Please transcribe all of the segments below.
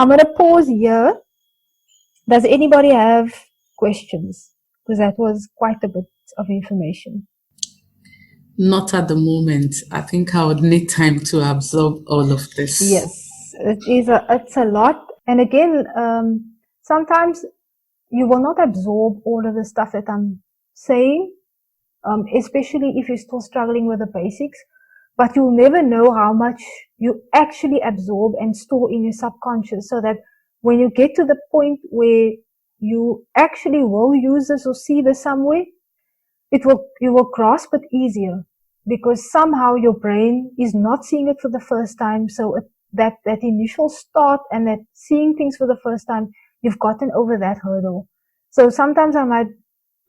I'm going to pause here. Does anybody have questions? Because that was quite a bit of information. Not at the moment. I think I would need time to absorb all of this. Yes, it's a lot. And again, sometimes you will not absorb all of the stuff that I'm saying, especially if you're still struggling with the basics, but you'll never know how much you actually absorb and store in your subconscious, so that when you get to the point where you actually will use this or see this somewhere, you will grasp it easier, because somehow your brain is not seeing it for the first time. So that initial start and that seeing things for the first time, you've gotten over that hurdle. So sometimes I might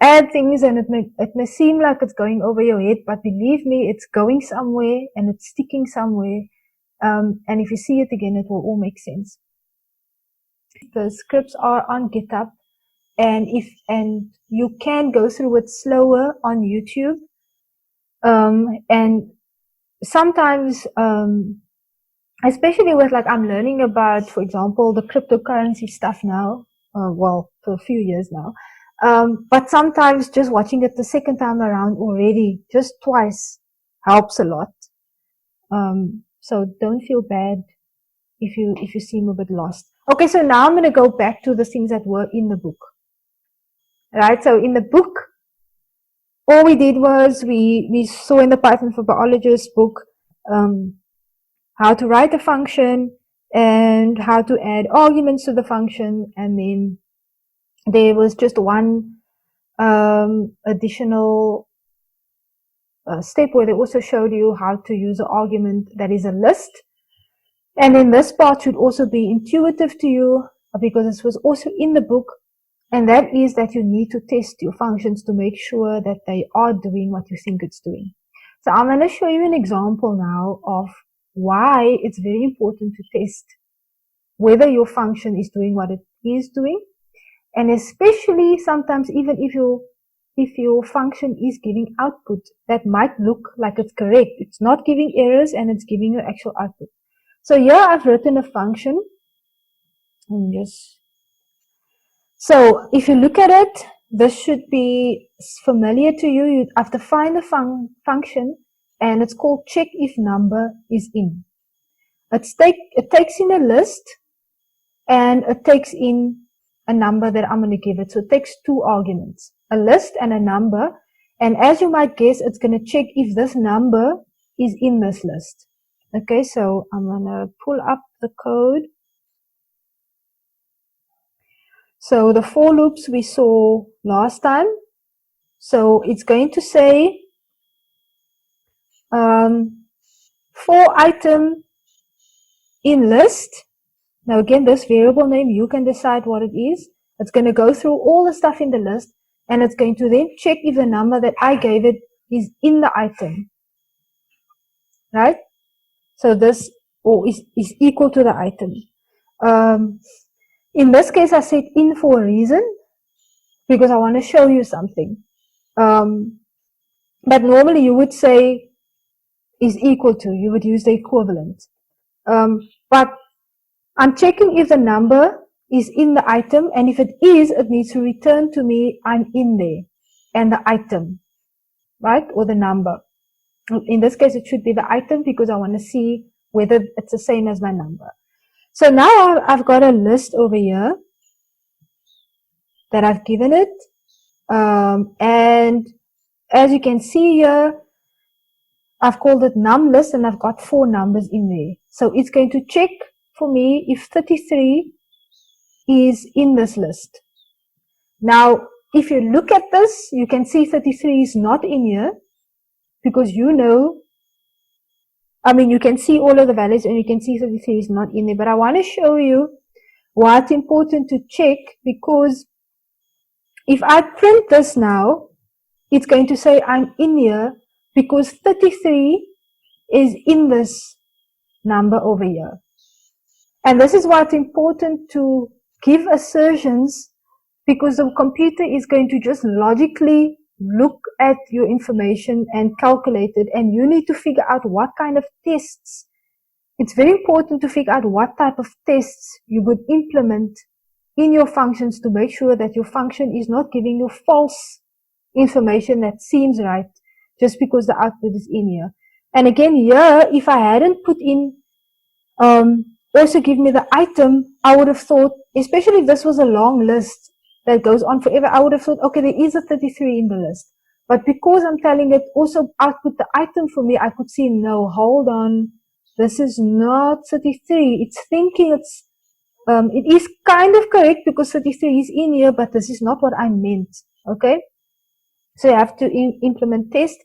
add things and it may seem like it's going over your head, but believe me, it's going somewhere and it's sticking somewhere. And if you see it again, it will all make sense. The scripts are on GitHub, and you can go through it slower on YouTube. And sometimes, especially with, like, I'm learning about, for example, the cryptocurrency stuff now, well, for a few years now. But sometimes just watching it the second time around already, just twice, helps a lot. So don't feel bad if you seem a bit lost. Okay, so now I'm going to go back to the things that were in the book. Right, so in the book, all we did was we saw in the Python for Biologists book how to write a function and how to add arguments to the function, and then there was just one additional step where they also showed you how to use an argument that is a list. And then this part should also be intuitive to you, because this was also in the book, and that is that you need to test your functions to make sure that they are doing what you think it's doing. So I'm going to show you an example now of why it's very important to test whether your function is doing what it is doing. And especially sometimes, even if your function is giving output that might look like it's correct, it's not giving errors and it's giving you actual output. So here I've written a function, and so if you look at it, this should be familiar to you. You have to find the function, and it's called check if number is in. It takes in a list, and it takes in a number that I'm going to give it. So it takes two arguments, a list and a number. And as you might guess, it's going to check if this number is in this list. Okay, so I'm going to pull up the code. So the for loops we saw last time. So it's going to say for item in list. Now again, this variable name, you can decide what it is. It's going to go through all the stuff in the list, and it's going to then check if the number that I gave it is in the item. Right? So this is equal to the item. In this case, I said in for a reason, because I want to show you something. But normally you would say is equal to, you would use the equivalent. But I'm checking if the number is in the item, and if it is, it needs to return to me I'm in there, and the item, right, or the number. In this case, it should be the item, because I want to see whether it's the same as my number. So now I've got a list over here that I've given it, and as you can see here, I've called it num list, and I've got 4 numbers in there. So it's going to check for me if 33 is in this list. Now, if you look at this, you can see 33 is not in here, because you can see all of the values and you can see 33 is not in there. But I want to show you why it's important to check, because if I print this now, it's going to say I'm in here because 33 is in this number over here. And this is why it's important to give assertions, because the computer is going to just logically look at your information and calculate it, and you need to figure out what kind of tests it's very important to figure out what type of tests you would implement in your functions to make sure that your function is not giving you false information that seems right just because the output is in here. And again, here, if I hadn't put in also give me the item, I would have thought, especially if this was a long list that goes on forever, I would have thought, okay, there is a 33 in the list. But because I'm telling it also output the item for me, I could see, no, hold on, this is not 33. It's thinking it is kind of correct because 33 is in here, but this is not what I meant. Okay? So you have to implement test.